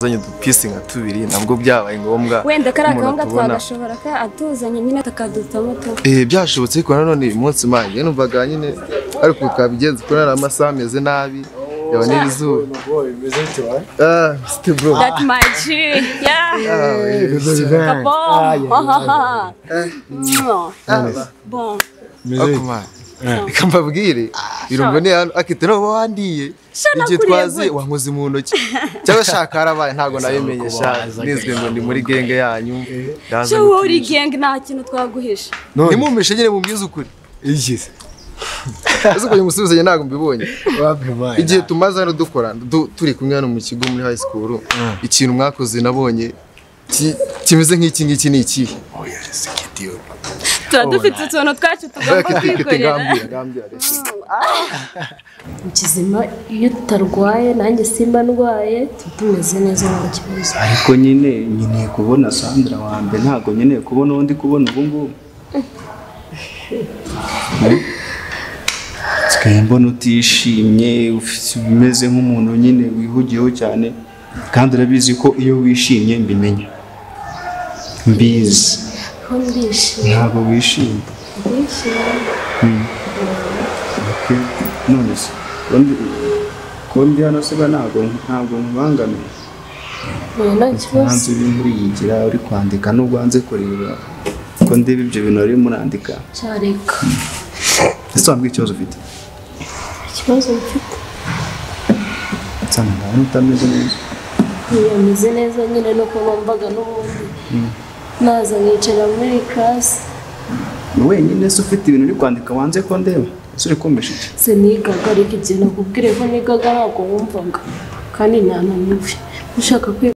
Zanye dupisi nka tubiri nabwo byabaye ngombwa wenda karagahunga twagashobora ka atuzanye nyine takadutamo to byashobotse ko none umunsi manje numvaga nyine ariko kabigenze ko nari amasaha ameze nabi yaba n'izuba still bro that my G yeah bon akuma ikambabwire birumva ne akitero wandiye igihe twazi wankoze mu ntoki cyangwa shaka harabaye ntago nabimenyesha nizwe ngo ndi muri genge yanyu ndaza uri genge nta kintu twaguhisha nimumeshe nyine mu myiza ukuri igize ese ko musubizanye ntago mbibonye igihe tumaze hano dukora turi kumwe hano mu kigo muri high school ikintu mwakoze nabonye kimeze nk'iki ngiki ni iki yes kidiyo dufite utuntu twacu tugomba kwikorera Mukizima iyo utarwaye nanjye simba ndwaye tumeze neza mu kibazo ariko nyine kubona Sandra wambe ntago nyine kubona undi kubona ubu ngubu tskaye mbona utishimye umeze nk'umuntu nyine wihugiyeho cyane kandi urabizi ko iyo wishimye mbimenya mbizi ntabwo wishimye none se kundi hano seba ntabwo nkubangamiye hanze uri muri yigira uri kwandika nubwo hanze kureba ko ndeba ibyo bintu ari murandika cyareka ese wambwiye ikibazo ufite nsanga ndabona utameze neza ameze neza nyine nuko numvaga n'ubundi naza nkicara muri class wenyine se ufite ibintu uri kwandika wanze ko ndeba ese uri kumesha iki se nigaga ariko igihe nakubwire ko nigaga ntabwo wumvaga kandi ntananiwe ushaka